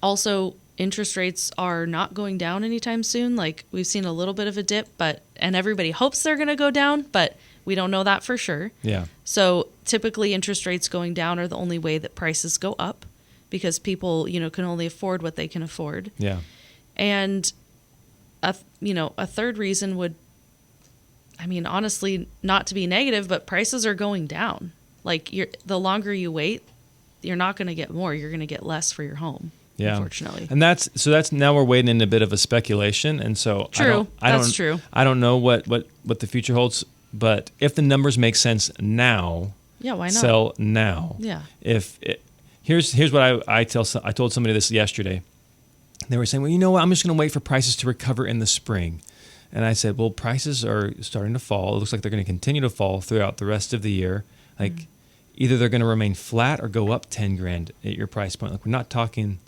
Also, interest rates are not going down anytime soon. Like, we've seen a little bit of a dip, and everybody hopes they're going to go down, but we don't know that for sure. Yeah. So typically interest rates going down are the only way that prices go up, because people, can only afford what they can afford. Yeah. And a third reason would, honestly, not to be negative, but prices are going down. Like, the longer you wait, you're not going to get more. You're going to get less for your home. Yeah. Unfortunately. And that's now we're wading into a bit of a speculation. And so true. That's true. I don't know what the future holds, but if the numbers make sense now, yeah, why not? Sell now. Yeah. Here's what I told somebody this yesterday. They were saying, well, you know what? I'm just going to wait for prices to recover in the spring. And I said, well, prices are starting to fall. It looks like they're going to continue to fall throughout the rest of the year. Like, either they're going to remain flat or go up 10 grand at your price point. Like, we're not talking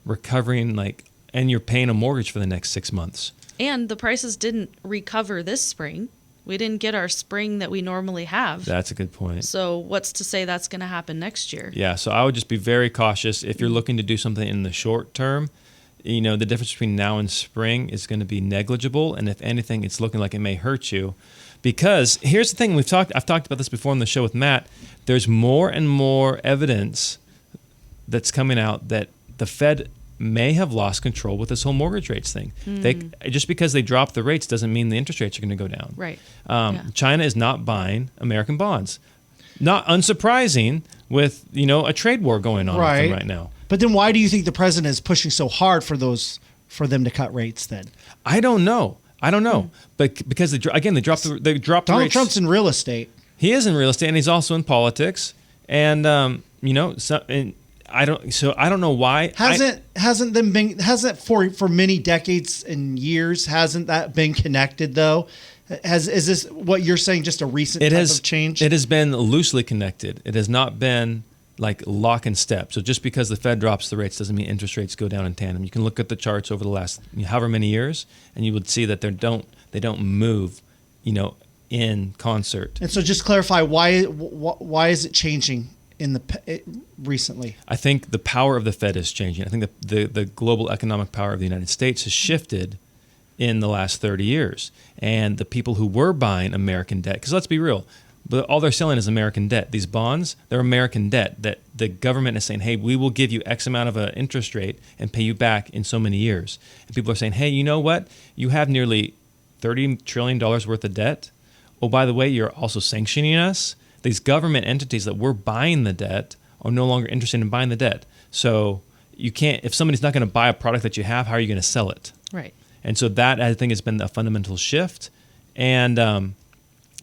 recovering, and you're paying a mortgage for the next 6 months. And the prices didn't recover this spring. We didn't get our spring that we normally have. That's a good point. So what's to say that's going to happen next year? Yeah, so I would just be very cautious. If you're looking to do something in the short term, the difference between now and spring is going to be negligible. And if anything, it's looking like it may hurt you. Because here's the thing, I've talked about this before on the show with Matt. There's more and more evidence that's coming out that the Fed may have lost control with this whole mortgage rates thing. Just because they drop the rates doesn't mean the interest rates are going to go down. Right. China is not buying American bonds. Not unsurprising with, a trade war going on with them right now. But then why do you think the president is pushing so hard for them to cut rates then? I don't know. But because they dropped the Donald rates. Trump's in real estate. He is in real estate, and he's also in politics. And I don't know why. Hasn't for many decades and years hasn't that been connected though? Is this what you're saying? Just a recent type of change? It has been loosely connected. It has not been like lock and step. So just because the Fed drops the rates doesn't mean interest rates go down in tandem. You can look at the charts over the last however many years, and you would see that they don't move, in concert. And so just clarify why is it changing recently? I think the power of the Fed is changing. I think the global economic power of the United States has shifted in the last 30 years. And the people who were buying American debt, because let's be real, but all they're selling is American debt. These bonds, they're American debt that the government is saying, hey, we will give you X amount of an interest rate and pay you back in so many years. And people are saying, hey, you know what? You have nearly $30 trillion worth of debt. Oh, by the way, you're also sanctioning us. These government entities that we're buying the debt are no longer interested in buying the debt. So you can't, if somebody's not going to buy a product that you have, how are you going to sell it? Right. And so that, I think, has been a fundamental shift. And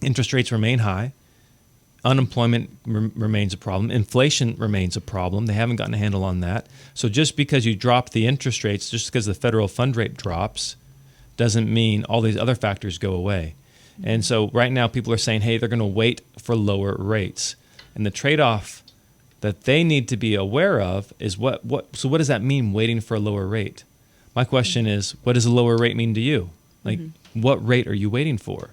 interest rates remain high. Unemployment remains a problem. Inflation remains a problem. They haven't gotten a handle on that. So just because you drop the interest rates, just because the federal fund rate drops, doesn't mean all these other factors go away. And so right now people are saying, hey, they're going to wait for lower rates. And the trade-off that they need to be aware of is what does that mean, waiting for a lower rate? My question is, what does a lower rate mean to you? Like, what rate are you waiting for?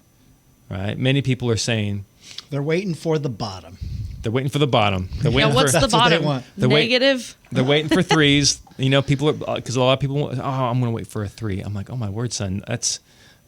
Right? Many people are saying they're waiting for the bottom. They're waiting for the bottom. They're waiting what's for, the bottom? Negative? They're waiting for threes. People are, because a lot of people, I'm going to wait for a 3. I'm like, oh my word, son, that's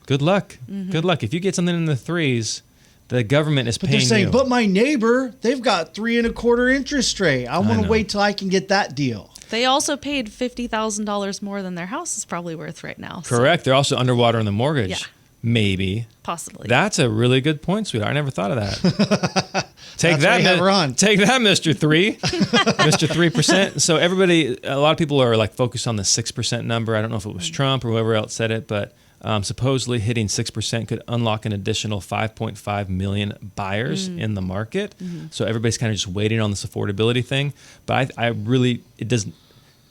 good luck. Good luck. If you get something in the 3s, the government is paying you. But they're saying, but my neighbor, they've got 3.25% interest rate. I want to wait till I can get that deal. They also paid $50,000 more than their house is probably worth right now. Correct. They're also underwater on the mortgage. Yeah. maybe. Possibly. That's a really good point, sweetheart. I never thought of that. Take That's why you have her Mi- on. Take that, Mr. 3. Mr. 3%. So everybody, a lot of people are like focused on the 6% number. I don't know if it was Trump or whoever else said it, but supposedly hitting 6% could unlock an additional 5.5 million buyers in the market. So everybody's kind of just waiting on this affordability thing. But I really, it doesn't,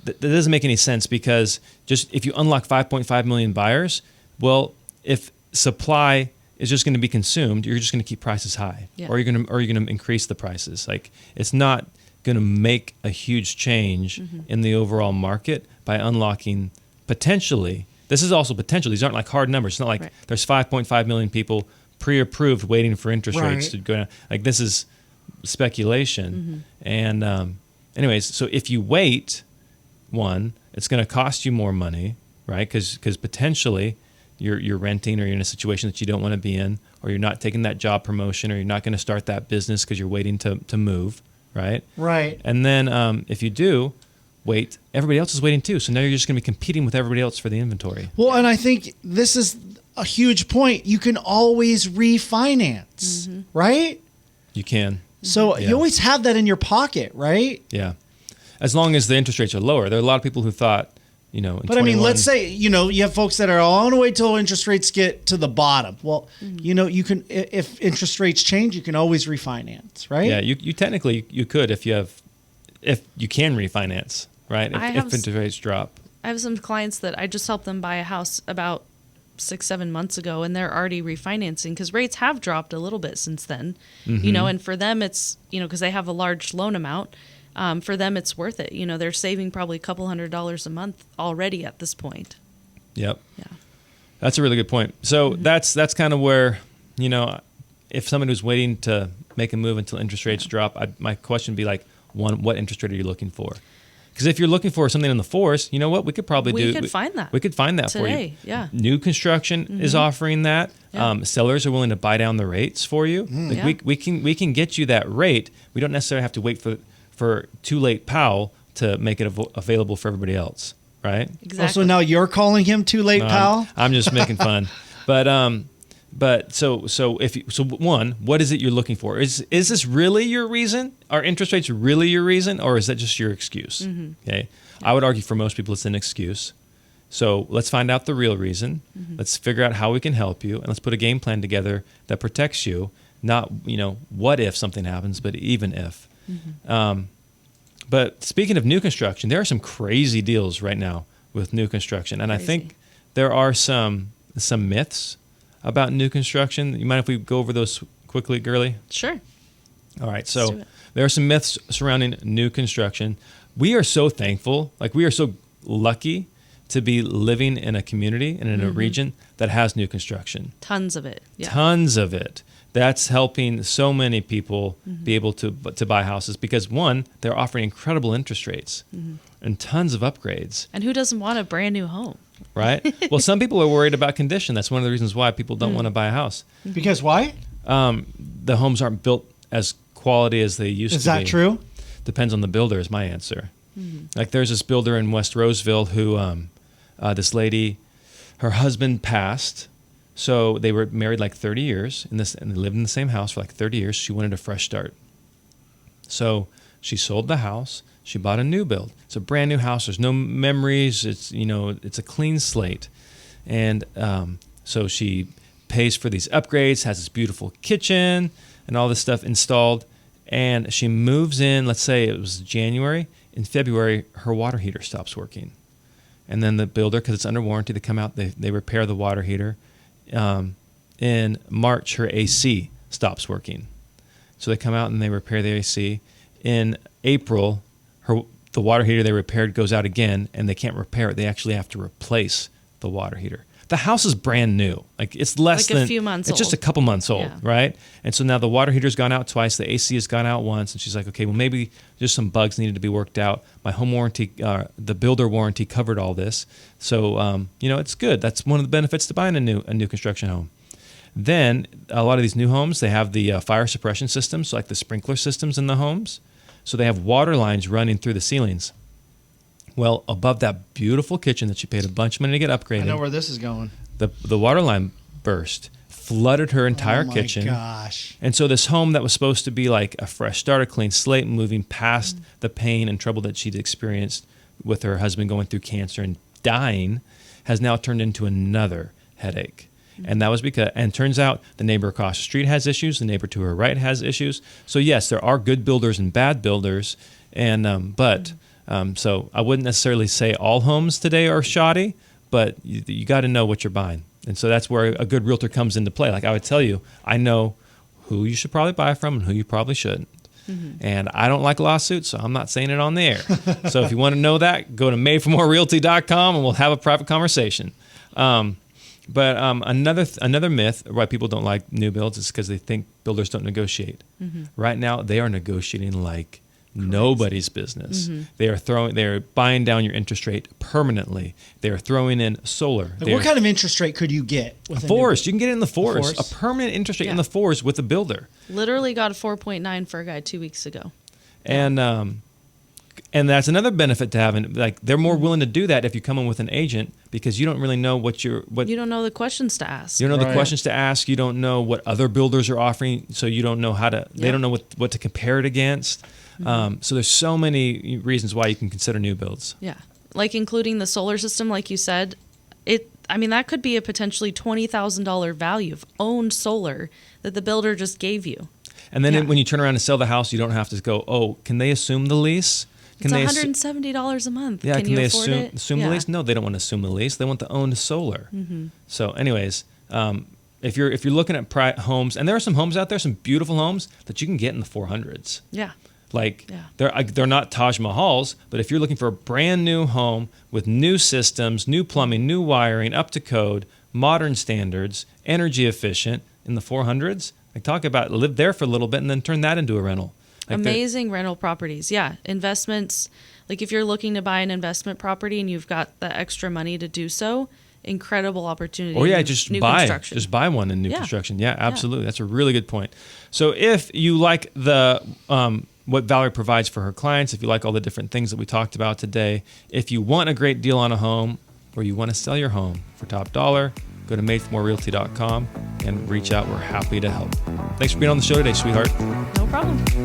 that doesn't make any sense, because just if you unlock 5.5 million buyers, well, if supply is just going to be consumed, you're just going to keep prices high, Yeah. or you're going to increase the prices. Like, it's not going to make a huge change in the overall market by unlocking potentially. This is also potential. These aren't like hard numbers. It's not like Right. there's 5.5 million people pre-approved waiting for interest rates Right. to go down. Like, this is speculation. And anyways, so if you wait, one, it's going to cost you more money, right? Because potentially you're renting, or you're in a situation that you don't want to be in, or you're not taking that job promotion, or you're not going to start that business because you're waiting to move, right? Right. And then if you do wait, everybody else is waiting too. So now you're just going to be competing with everybody else for the inventory. Well, and I think this is a huge point. You can always refinance, right? You can. So Yeah. you always have that in your pocket, right? Yeah. As long as the interest rates are lower. There are a lot of people who thought, in But I mean, 21 let's say, you have folks that are, I want to wait till interest rates get to the bottom. Well, you can, if interest rates change, you can always refinance, right? Yeah, you technically you could if you can refinance, right? If interest rates drop. I have some clients that I just helped them buy a house about 6-7 months ago, and they're already refinancing because rates have dropped a little bit since then. And for them it's, because they have a large loan amount, for them it's worth it. They're saving probably a couple $100s a month already at this point. Yep. Yeah. That's a really good point. So that's kind of where, if somebody was waiting to make a move until interest rates drop, my question would be like, one, what interest rate are you looking for? Because if you're looking for something in the fours, you know what? We could probably We could find that. We could find that for you. Today, yeah. New construction is offering that. Yeah. Sellers are willing to buy down the rates for you. Like Yeah. we can get you that rate. We don't necessarily have to wait for too late Powell to make it available for everybody else, right? Exactly. Also, now you're calling him too late, pal? I'm just making fun. But so one, what is it you're looking for? Is this really your reason? Are interest rates really your reason, or is that just your excuse? Okay, I would argue for most people it's an excuse. So let's find out the real reason. Let's figure out how we can help you, and let's put a game plan together that protects you. Not what if something happens, but even if. But speaking of new construction, there are some crazy deals right now with new construction, and I think there are some myths about new construction. You mind if we go over those quickly, girly? Sure. All right. Let's do So it. there are some myths surrounding new construction. We are so thankful, we are so lucky to be living in a community and in a region that has new construction. Tons of it. Yeah. Tons of it. That's helping so many people be able to buy houses because, one, they're offering incredible interest rates and tons of upgrades. And who doesn't want a brand new home? Right? Well, some people are worried about condition. That's one of the reasons why people don't want to buy a house. Because why? The homes aren't built as quality as they used to be. Is that true? Depends on the builder is my answer. Like there's this builder in West Roseville who, this lady, her husband passed. So they were married like 30 years and they lived in the same house for like 30 years. She wanted a fresh start. So she sold the house. She bought a new build. It's a brand new house. There's no memories. It's it's a clean slate, and so she pays for these upgrades. Has this beautiful kitchen and all this stuff installed, and she moves in. Let's say it was January. In February, her water heater stops working, and then the builder, because it's under warranty, they come out. They repair the water heater. In March, her AC stops working, so they come out and they repair the AC. In April, the water heater they repaired goes out again, and they can't repair it. They actually have to replace the water heater. The house is brand new. It's less Like a than few months It's just a old. couple months old, Yeah. right? And so now the water heater's gone out twice. The AC has gone out once, and she's like, okay, well maybe just some bugs needed to be worked out. My home warranty, the builder warranty covered all this, so it's good. That's one of the benefits to buying a new construction home. Then a lot of these new homes, they have the fire suppression systems, like the sprinkler systems in the homes. So they have water lines running through the ceilings. Well, above that beautiful kitchen that you paid a bunch of money to get upgraded, I know where this is going. the water line burst, flooded her entire kitchen. Oh my gosh. And so this home that was supposed to be like a fresh start, a clean slate, moving past the pain and trouble that she'd experienced with her husband going through cancer and dying, has now turned into another headache. And that was because, and turns out the neighbor across the street has issues, the neighbor to her right has issues. So yes, there are good builders and bad builders, and so I wouldn't necessarily say all homes today are shoddy, but you got to know what you're buying. And so that's where a good realtor comes into play. Like I would tell you, I know who you should probably buy from and who you probably shouldn't. And I don't like lawsuits, so I'm not saying it on the air. So if you want to know that, go to madeformorerealty.com and we'll have a private conversation. But another myth why people don't like new builds is because they think builders don't negotiate. Right now, they are negotiating like nobody's business. They are buying down your interest rate permanently. They are throwing in solar. What kind of interest rate could you get? With fours. You can get it in the fours. fours? A permanent interest rate in the fours with a builder. Literally got a 4.9 for a guy 2 weeks ago. And that's another benefit to having, like, they're more willing to do that if you come in with an agent because you don't really know what you don't know the questions to ask. You don't know the questions to ask. You don't know what other builders are offering, so you don't know they don't know what to compare it against. So there's so many reasons why you can consider new builds. Yeah, like including the solar system, like you said. That could be a potentially $20,000 value of owned solar that the builder just gave you. And then when you turn around and sell the house, you don't have to go, oh, can they assume the lease? It's $170 a month. Yeah, can they afford it? assume the lease? No, they don't want to assume the lease. They want the owned solar. So anyways, if you're looking at homes, and there are some homes out there, some beautiful homes that you can get in the 400s. Yeah. They're not Taj Mahals, but if you're looking for a brand new home with new systems, new plumbing, new wiring, up to code, modern standards, energy efficient in the 400s, talk about live there for a little bit and then turn that into a rental. Amazing rental properties. Yeah. Investments. Like if you're looking to buy an investment property and you've got the extra money to do so, incredible opportunity. Or just buy one in new construction. Yeah, absolutely. That's a really good point. So if you like the what Valary provides for her clients, if you like all the different things that we talked about today, if you want a great deal on a home or you want to sell your home for top dollar, go to madeformorerealty.com and reach out. We're happy to help. Thanks for being on the show today, sweetheart. No problem.